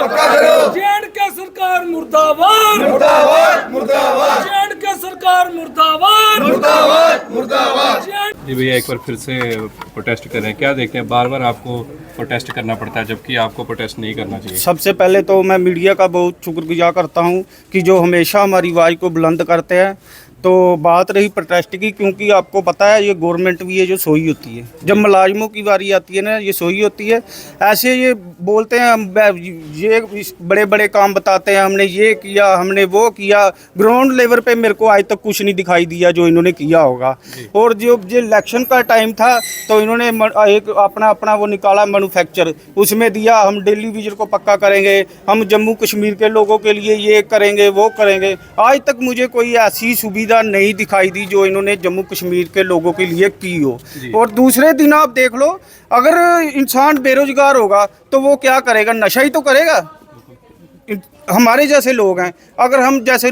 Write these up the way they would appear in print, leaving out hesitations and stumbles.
पक्का करो। जे.एंड.के सरकार मुर्दाबाद मुर्दाबाद मुर्दाबाद जे.एंड.के सरकार मुर्दाबाद मुर्दाबाद मुर्दाबाद। जी भैया, एक बार फिर से प्रोटेस्ट कर रहे हैं, क्या देखते हैं बार बार आपको प्रोटेस्ट करना पड़ता है जबकि आपको प्रोटेस्ट नहीं करना चाहिए? सबसे पहले तो मैं मीडिया का बहुत शुक्रगुजार करता हूं कि जो हमेशा हमारी आवाज़ को बुलंद करते हैं। तो बात रही प्रोटेस्ट की, क्योंकि आपको पता है ये गवर्नमेंट भी है जो सोई होती है, जब मुलाजिमों की बारी आती है ना ये सोई होती है। ऐसे ये बोलते हैं हम ये बड़े बड़े काम बताते हैं, हमने ये किया हमने वो किया, ग्राउंड लेवल पे मेरे को आज तक कुछ नहीं दिखाई दिया जो इन्होंने किया होगा। और जो इलेक्शन का टाइम था तो इन्होंने एक अपना वो निकाला मैन्युफैक्चर, उसमें दिया हम डेली विजन को पक्का करेंगे, हम जम्मू कश्मीर के लोगों के लिए ये करेंगे वो करेंगे। आज तक मुझे कोई ऐसी सुविधा नहीं दिखाई दी जो इन्होंने जम्मू कश्मीर के लोगों के लिए की हो। और दूसरे दिन आप देख लो, अगर इंसान बेरोजगार होगा तो वो क्या करेगा? नशा ही तो करेगा। हमारे जैसे लोग हैं, अगर हम जैसे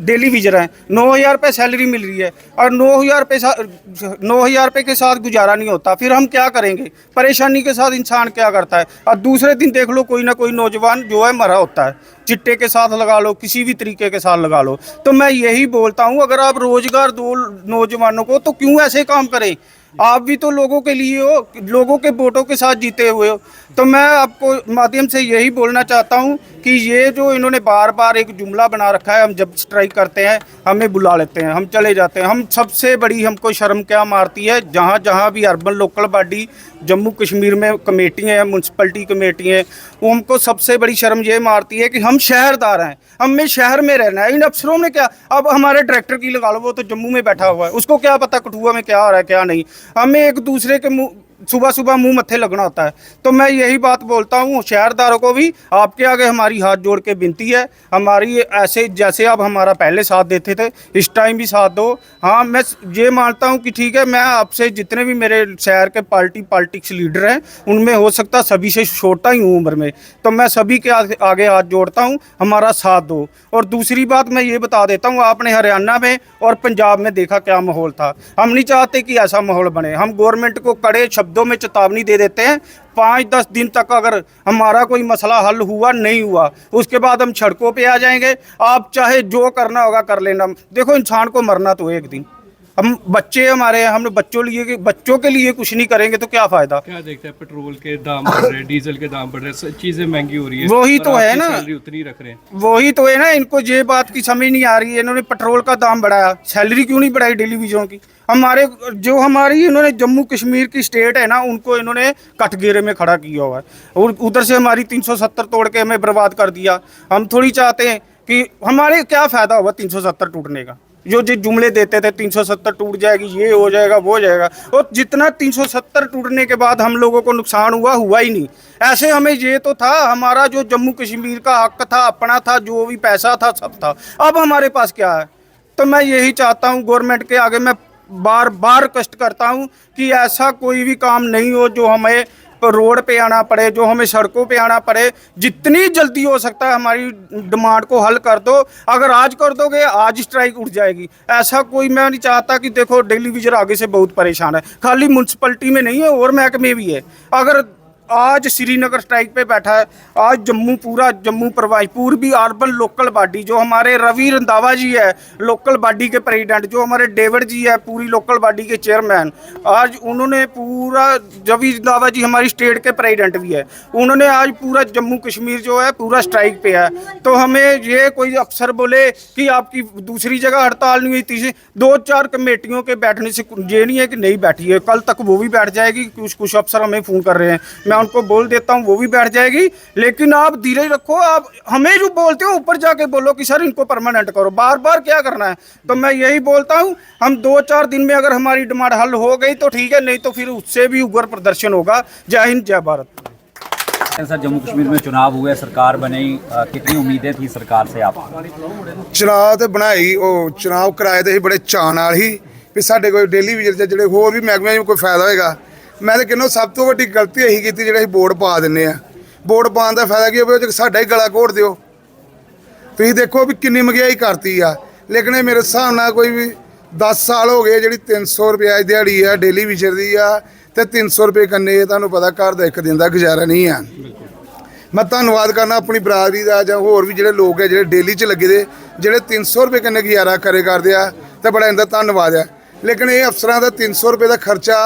डेली विजर हैं, 9,000 रुपये सैलरी मिल रही है और 9,000 रुपये के साथ गुजारा नहीं होता, फिर हम क्या करेंगे? परेशानी के साथ इंसान क्या करता है? और दूसरे दिन देख लो कोई ना कोई नौजवान जो है मरा होता है, चिट्टे के साथ लगा लो, किसी भी तरीके के साथ लगा लो। तो मैं यही बोलता हूँ, अगर आप रोजगार दो नौजवानों को तो क्यों ऐसे काम करें? आप भी तो लोगों के लिए हो, लोगों के वोटों के साथ जीते हुए हो। तो मैं आपको माध्यम से यही बोलना चाहता हूँ कि ये जो इन्होंने बार बार एक जुमला बना रखा है, हम जब स्ट्राइक करते हैं हमें बुला लेते हैं, हम चले जाते हैं। हम सबसे बड़ी हमको शर्म क्या मारती है, जहाँ जहाँ भी urban local body Jammu Kashmir में कमेटियाँ हैं, म्यूनसिपलिटी कमेटी हैं, वो हमको सबसे बड़ी शर्म ये मारती है कि हम शहरदार हैं, हमें शहर में रहना है। इन अफसरों ने क्या, अब हमारे डायरेक्टर की लगा लो, वो तो जम्मू में बैठा हुआ है, उसको क्या पता कठुआ में क्या हो रहा है क्या नहीं। हमें एक दूसरे के मुँह सुबह सुबह मुंह मत्थे लगना होता है। तो मैं यही बात बोलता हूँ शहरदारों को भी, आपके आगे हमारी हाथ जोड़ के विनती है, हमारी ऐसे जैसे आप हमारा पहले साथ देते थे इस टाइम भी साथ दो। हाँ, मैं ये मानता हूँ कि ठीक है, मैं आपसे जितने भी मेरे शहर के पॉलिटिक्स लीडर हैं उनमें हो सकता सभी से छोटा ही हूँ उम्र में, तो मैं सभी के आगे हाथ जोड़ता हूँ, हमारा साथ दो। और दूसरी बात मैं ये बता देता हूँ, आपने हरियाणा में और पंजाब में देखा क्या माहौल था। हम नहीं चाहते कि ऐसा माहौल बने। हम गवर्नमेंट को कड़े शब्दों में चेतावनी दे देते हैं, 5-10 दिन तक अगर हमारा कोई मसला हल हुआ नहीं हुआ उसके बाद हम सड़कों पे आ जाएंगे। आप चाहे जो करना होगा कर लेना। देखो, इंसान को मरना तो एक दिन, हम बच्चे हमारे हैं, हम बच्चों के लिए कुछ नहीं करेंगे तो क्या फायदा? क्या देखते हैं, पेट्रोल के दाम बढ़ रहे हैं, डीजल के दाम बढ़ रहे हैं, चीजें महंगी हो रही है, वही तो है ना, सैलरी उतनी रख रहे हैं। वही तो है ना, इनको ये बात की समझ नहीं आ रही है। इन्होंने पेट्रोल का दाम बढ़ाया, सैलरी क्यों नहीं बढ़ाई डेली विजरों की? हमारी इन्होंने जम्मू कश्मीर की स्टेट है ना, उनको इन्होंने कटघरे में खड़ा किया हुआ है और उधर से हमारी 370 तोड़ के हमें बर्बाद कर दिया। हम थोड़ी चाहते हैं कि हमारे क्या फ़ायदा होगा 370 टूटने का? जो जुमले देते थे 370 टूट जाएगी, ये हो जाएगा वो हो जाएगा, और जितना 370 टूटने के बाद हम लोगों को नुकसान हुआ ही नहीं। ऐसे हमें ये तो था, हमारा जो जम्मू कश्मीर का हक था, अपना था, जो भी पैसा था सब था। अब हमारे पास क्या है? तो मैं यही चाहता हूँ, गवर्नमेंट के आगे मैं बार बार कष्ट करता हूँ कि ऐसा कोई भी काम नहीं हो जो हमें रोड पे आना पड़े, जो हमें सड़कों पे आना पड़े। जितनी जल्दी हो सकता है हमारी डिमांड को हल कर दो। अगर आज कर दोगे आज स्ट्राइक उठ जाएगी। ऐसा कोई मैं नहीं चाहता कि देखो डेली विजर आगे से बहुत परेशान है, खाली म्यूनसिपलिटी में नहीं है और महकमे भी है। अगर आज श्रीनगर स्ट्राइक पे बैठा है, आज पूरा जम्मू प्रवासी पूर्वी अर्बन लोकल बॉडी जो हमारे रवि रंधावा जी है लोकल बॉडी के प्रेसिडेंट, जो हमारे डेविड जी है पूरी लोकल बॉडी के चेयरमैन, आज उन्होंने पूरा रवि रंधावा जी हमारी स्टेट के प्रेसिडेंट भी है, उन्होंने आज पूरा जम्मू कश्मीर जो है पूरा स्ट्राइक पे है। तो हमें ये कोई अफसर बोले कि आपकी दूसरी जगह हड़ताल नहीं हुई, तीसरी 2-4 कमेटियों के बैठने से ये नहीं है कि नहीं बैठी है, कल तक वो भी बैठ जाएगी। कुछ अफसर हमें फ़ोन कर रहे हैं, मैं उनको बोल देता हूँ वो भी बैठ जाएगी। लेकिन आप धीरे रखो, आप हमें जो बोलते हो ऊपर जाके बोलो कि सर इनको परमानेंट करो, बार बार क्या करना है? तो मैं यही बोलता हूँ, हम 2-4 दिन में अगर हमारी डिमांड हल हो गई तो ठीक है, नहीं तो फिर उससे भी उग्र प्रदर्शन होगा। जय हिंद, जय भारत। सर, जम्मू कश्मीर में चुनाव हुए, सरकार बनी, कितनी उम्मीदें थी सरकार से आप? चुनाव तो बनाई, चुनाव कराए तो बड़े चाਅ नाल ही भी साडे कोई डेली विजर ਜਿਹੜੇ ਹੋਰ ਵੀ ਮਹਿਕਮਿਆਂ ਨੂੰ ਕੋਈ ਫਾਇਦਾ ਹੋਏਗਾ। मैं तो कहना सब तो वड्डी गलती यही की जो वोट पा दें, वोट पाने का फायदा की हो, साडा ही गला घोट दो। तुम देखो भी कितनी महंगाई करती आ। लेकिन मेरे हिसाब नाल कोई भी 10 साल हो गए जी 300 रुपया दिहाड़ी है डेली विजर की आ, तो 300 रुपये कन्ने तुहानूं पता घर का एक दिन का गुजारा नहीं है। ਮੈਂ ਧੰਨਵਾਦ ਕਰਨਾ ਆਪਣੀ ਬਰਾਦਰੀ ਦਾ ਜਾਂ ਹੋਰ ਵੀ ਜਿਹੜੇ ਲੋਕ ਹੈ ਜਿਹੜੇ ਡੇਲੀ 'ਚ ਲੱਗੇ ਦੇ ਜਿਹੜੇ 300 ਰੁਪਏ ਕਿੰਨੇ ਗੁਜ਼ਾਰਾ ਕਰਦੇ ਆ ਤੇ ਬੜਾ ਇਹਦਾ ਧੰਨਵਾਦ ਆ। ਲੇਕਿਨ ਇਹ ਅਫਸਰਾਂ ਦਾ 300 ਰੁਪਏ ਦਾ ਖਰਚਾ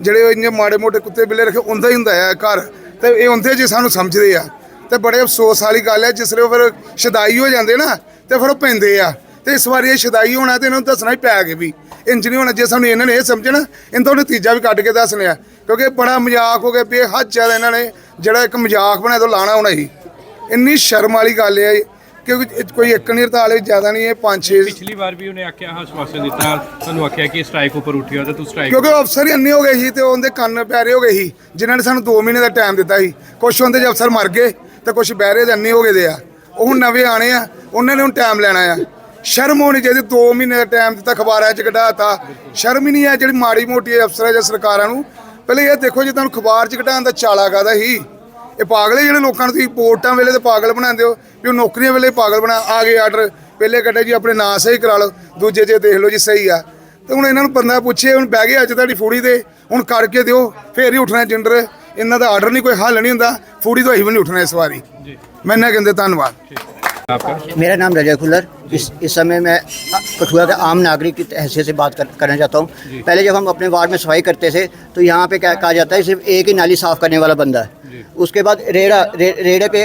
ਜਿਹੜੇ ਇੰਨੇ ਮਾੜੇ ਮੋਟੇ ਕੁੱਤੇ ਬਿੱਲੇ ਰੱਖੇ ਹੁੰਦਾ ਹੀ ਹੁੰਦਾ ਹੈ ਘਰ, ਤੇ ਇਹ ਹੁੰਦੇ ਜੀ ਸਾਨੂੰ ਸਮਝਦੇ ਆ। ਤੇ ਬੜੇ ਅਫਸੋਸ ਵਾਲੀ ਗੱਲ ਹੈ ਜਿਸ ਵੇਲੇ ਫਿਰ ਸ਼ਦਾਈ ਹੋ ਜਾਂਦੇ ਨਾ ਤੇ ਫਿਰ ਉਹ ਪੈਂਦੇ ਆ। ਤੇ ਇਸ ਵਾਰੀ ਇਹ ਸ਼ਦਾਈ ਹੋਣਾ ਤੇ ਇਹਨਾਂ ਨੂੰ ਦੱਸਣਾ ਹੀ ਪੈ ਗਿਆ ਵੀ ਇੰਜ ਨਹੀਂ ਹੋਣਾ। ਜੇ ਸਾਨੂੰ ਇਹਨਾਂ ਨੇ ਇਹ ਸਮਝਣਾ ਇਹਨਾਂ ਤੋਂ ਨਤੀਜਾ ਵੀ ਕੱਢ ਕੇ ਦੱਸਣੇ ਆ, ਕਿਉਂਕਿ ਬੜਾ ਮਜ਼ਾਕ ਹੋ ਗਿਆ ਵੀ ਹੱਦ ਜ਼ਿਆਦਾ ਇਹਨਾਂ ਨੇ ਜਿਹੜਾ ਇੱਕ ਮਜ਼ਾਕ ਬਣਾਇਆ ਤੋਂ ਲਾਣਾ ਹੋਣਾ ਸੀ। ਇੰਨੀ ਸ਼ਰਮ ਵਾਲੀ ਗੱਲ ਹੈ क्योंकि कोई एक नहीं हड़ताल ज़्यादा नहीं है, 5-6 पिछली बार भी उन्हें आख्या आश्वासन दिता ਤੁਹਾਨੂੰ ਆਖਿਆ ਕਿ ਸਟ੍ਰਾਈਕ ਉੱਪਰ ਉੱਠਿਆ ਤੇ ਤੂੰ ਸਟ੍ਰਾਈਕ क्योंकि अफसर ही अन्ने हो गए ਸੀ ਤੇ ਉਹਦੇ ਕੰਨ ਪਿਆਰੇ ਹੋ ਗਏ ਸੀ ਜਿਨ੍ਹਾਂ ਨੇ ਸਾਨੂੰ 2 ਮਹੀਨੇ ਦਾ ਟਾਈਮ ਦਿੱਤਾ ਸੀ। ਕੁਛ ਹੁੰਦੇ ਜੇ ਅਫਸਰ ਮਰ ਗਏ ਤੇ ਕੁਛ ਬਹਿਰੇ ਦੇ ਅੰਨੇ ਹੋ ਗਏ ਦੇ ਆ, ਉਹ ਹੁਣ ਨਵੇਂ ਆਣੇ ਆ, ਉਹਨਾਂ ਨੇ ਹੁਣ ਟਾਈਮ ਲੈਣਾ ਆ। ਸ਼ਰਮ ਹੋਣੀ ਚਾਹੀਦੀ, 2 ਮਹੀਨੇ ਦਾ ਟਾਈਮ ਦਿੱਤਾ, ਅਖਬਾਰਾਂ 'ਚ ਕਢਾਤਾ। ਸ਼ਰਮ ਹੀ ਨਹੀਂ ਆ ਜਿਹੜੀ ਮਾੜੀ ਮੋਟੀ ਅਫਸਰਾਂ ਜਾਂ ਸਰਕਾਰਾਂ ਨੂੰ। ਪਹਿਲੇ ਇਹ ਦੇਖੋ ਜੀ ਤੁਹਾਨੂੰ ਅਖਬਾਰ 'ਚ ਕਢਾਉਣ ਦਾ ਚਾਲਾ ਕਾਹਦਾ ਸੀ। ਇਹ ਪਾਗਲ ਹੈ ਜਿਹੜੇ ਲੋਕਾਂ ਨੂੰ ਤੁਸੀਂ ਵੋਟਾਂ ਵੇਲੇ ਤੇ ਪਾਗਲ ਬਣਾਉਂਦੇ ਹੋ ਵੀ ਉਹ ਨੌਕਰੀਆਂ ਵੇਲੇ ਪਾਗਲ ਬਣਾ ਆ ਗਏ। ਆਰਡਰ ਪਹਿਲੇ ਕੱਢੇ ਜੀ ਆਪਣੇ ਨਾਂ ਸਹੀ ਕਰਾ ਲਓ, ਦੂਜੇ 'ਚ ਦੇਖ ਲਓ ਜੀ ਸਹੀ ਆ। ਤੇ ਹੁਣ ਇਹਨਾਂ ਨੂੰ ਬੰਦਾ ਪੁੱਛੇ ਹੁਣ ਬਹਿ ਗਏ ਅੱਜ ਤੁਹਾਡੀ ਫੂੜੀ ਤੇ ਹੁਣ ਕਰਕੇ ਦਿਓ ਫੇਰ ਹੀ ਉੱਠਣਾ ਜਿੰਦਰ। ਇਹਨਾਂ ਦਾ ਆਰਡਰ ਨਹੀਂ ਕੋਈ ਹੱਲ ਨਹੀਂ ਹੁੰਦਾ, ਫੂੜੀ ਤੋਂ ਅਸੀਂ ਵੀ ਨਹੀਂ ਉੱਠਣਾ ਇਸ ਵਾਰੀ। ਮੈਂ ਇਹਨਾਂ ਕਹਿੰਦੇ ਧੰਨਵਾਦ। आपका मेरा नाम रजा खुलर। इस समय मैं कठुआ के आम नागरिक की हैसियत से बात करना चाहता हूँ। पहले जब हम अपने वार्ड में सफाई करते थे तो यहाँ पे क्या कहा जाता है सिर्फ एक ही नाली साफ़ करने वाला बंदा है। उसके बाद रेड़े पे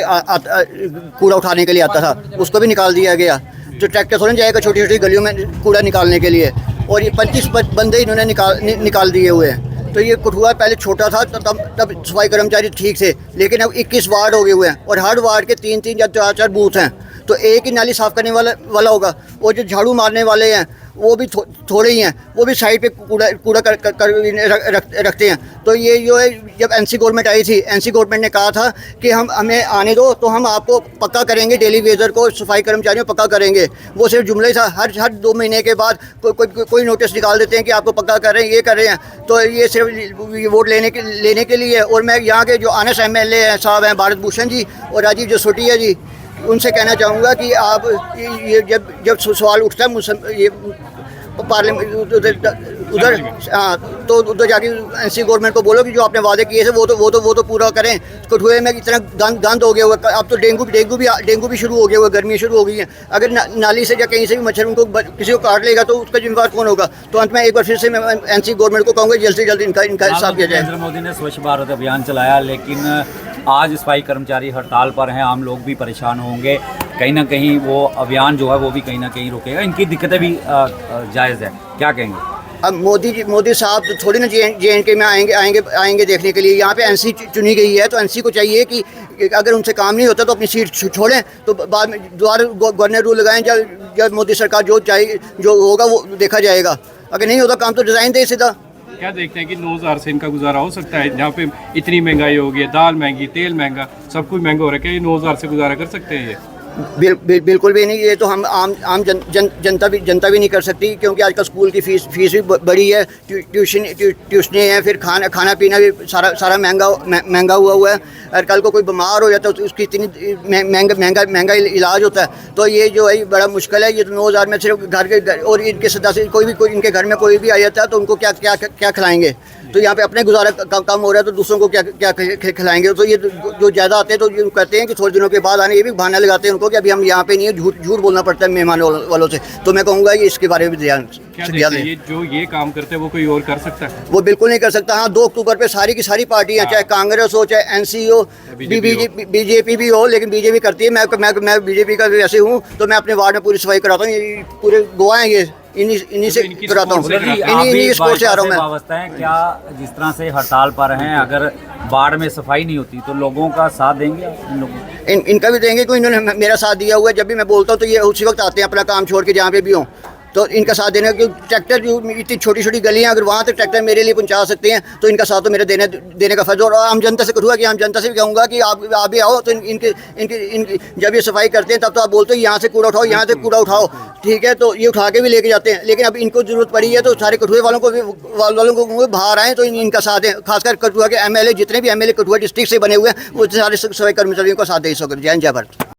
कूड़ा उठाने के लिए आता था, उसको भी निकाल दिया गया। जो ट्रैक्टर थोड़ा जाएगा छोटी छोटी गलियों में कूड़ा निकालने के लिए, और ये 25 बंदे इन्होंने निकाल दिए हुए हैं। तो ये कठुआ पहले छोटा था तब सफाई कर्मचारी ठीक थे, लेकिन अब 21 वार्ड हो गए हुए हैं और हर वार्ड के 3-3 या 4-4 बूथ हैं। तो एक ही नाली साफ़ करने वाला होगा, और जो झाड़ू मारने वाले हैं वो भी थोड़े ही हैं, वो भी साइड पे कूड़ा रखते हैं। तो ये जो है जब एनसी गवर्नमेंट आई थी, एनसी गवर्नमेंट ने कहा था कि हमें आने दो तो हम आपको पक्का करेंगे, डेली वेजर को सफाई कर्मचारियों पक्का करेंगे। वो सिर्फ जुमले था। हर 2 महीने के बाद कोई नोटिस निकाल देते हैं कि आपको पक्का कर रहे हैं, ये कर रहे हैं। तो ये सिर्फ वोट लेने के लिए। और मैं यहाँ के जो ऑनेस्ट MLA हैं साहब हैं भारत भूषण जी और राजीव जसोटिया जी, उनसे कहना चाहूँगा कि आप ये जब सवाल उठता है मुझसे ये पार्लियामेंट उधर हाँ तो उधर जाके एनसी गवर्नमेंट को बोलो कि जो आपने वादे किए थे वो तो पूरा करें। कठुए में इतना गंद हो गया हुआ, अब तो डेंगू भी शुरू हो गया हुआ, गर्मी शुरू हो गई है। अगर नाली से या कहीं से भी मच्छर उनको किसी को काट लेगा तो उसका जिम्मेवार कौन होगा। तो अंत में एक बार फिर से मैं एनसी गवर्नमेंट को कहूँगा जल्द से जल्द इनका हिसाब किया जाए। नरेंद्र मोदी ने स्वच्छ भारत अभियान चलाया, लेकिन आज सफाई कर्मचारी हड़ताल पर हैं, आम लोग भी परेशान होंगे। कहीं ना कहीं वो अभियान जो है वो भी कहीं ना कहीं रुकेगा। इनकी दिक्कतें भी जायज़ है, क्या कहेंगे? अब मोदी साहब तो थोड़ी ना JNK में आएंगे देखने के लिए। यहाँ पे एनसी चुनी गई है, तो एनसी को चाहिए कि अगर उनसे काम नहीं होता तो अपनी सीट छोड़ें, तो बाद में दोबारा गवर्नर रूल लगाएं। जब मोदी सरकार जो होगा वो देखा जाएगा। अगर नहीं होता काम तो डिज़ाइन दे सीधा। क्या देखते हैं कि 9,000 से इनका गुजारा हो सकता है? जहाँ पे इतनी महंगाई हो गई है, दाल महंगी, तेल महंगा, सब कुछ महंगा हो रहा है, क्या ये 9,000 से गुजारा कर सकते हैं? ये बिल्कुल भी नहीं। ये तो हम आम जनता भी नहीं कर सकती, क्योंकि आजकल स्कूल की फीस भी बड़ी है, ट्यूशनें हैं, फिर खाना पीना भी सारा महंगा हुआ है। और कल को कोई बीमार हो जाता है तो उसकी इतनी महंगा इलाज होता है। तो ये जो है बड़ा मुश्किल है। ये तो 9,000 में सिर्फ घर के और इनके सदस्य कोई इनके घर में कोई भी आ जाता है तो उनको क्या खिलाएंगे। तो यहाँ पे अपने गुजारा कम हो रहा है तो दूसरों को क्या खिलाएंगे। तो ये जो ज़्यादा आते हैं तो ये कहते हैं कि थोड़े दिनों के बाद आने, ये भी बहाना लगाते हैं उनको कि अभी हम यहाँ पे नहीं है, झूठ बोलना पड़ता है मेहमान वालों से। तो मैं कहूँगा कि इसके बारे में ध्यान दें। ये जो ये काम करते हैं वो कोई और कर सकता है? वो बिल्कुल नहीं कर सकता। हाँ, 2 अक्टूबर पे सारी की सारी पार्टियाँ, चाहे कांग्रेस हो, चाहे NC हो, बीजेपी भी हो, लेकिन बीजेपी करती है। मैं बीजेपी का भी ऐसे हूँ, तो मैं अपने वार्ड में पूरी सफाई कराता हूँ। ये पूरे गोवा हैं, ये इन्हीं से कराता हूँ, इन्हीं स्पोर्ट से आ रहा हूँ मैं। अवस्था है क्या जिस तरह से हड़ताल पर हैं, अगर बाढ़ में सफाई नहीं होती तो लोगों का साथ देंगे इन लोगों? इनका भी देंगे, क्योंकि इन्होंने मेरा साथ दिया हुआ है। जब भी मैं बोलता हूँ तो ये उसी वक्त आते हैं अपना काम छोड़ के, जहाँ पे भी हों। तो इनका साथ देना, क्योंकि ट्रैक्टर जो इतनी छोटी छोटी गलियाँ अगर वहाँ तक ट्रैक्टर मेरे लिए पहुँचा सकते हैं तो इनका साथ तो मेरे देने का फर्ज। और आम जनता से करूँगा कि आम जनता से भी कहूँगा कि आप भी आओ। तो इनके जब ये सफाई करते हैं तब तो आप बोलते हो यहाँ से कूड़ा उठाओ, यहाँ से कूड़ा उठाओ, ठीक है। तो ये उठा के भी लेके जाते हैं, लेकिन अब इनको जरूरत पड़ी है तो सारे कठुए वालों को बाहर आएँ तो इनका साथ है। खासकर कठुआ के MLA, जितने भी MLA कठुआ डिस्ट्रिक्ट से बने हुए हैं वो सारे सफाई कर्मचारियों का साथ दे। जय हिंद, जय भारत।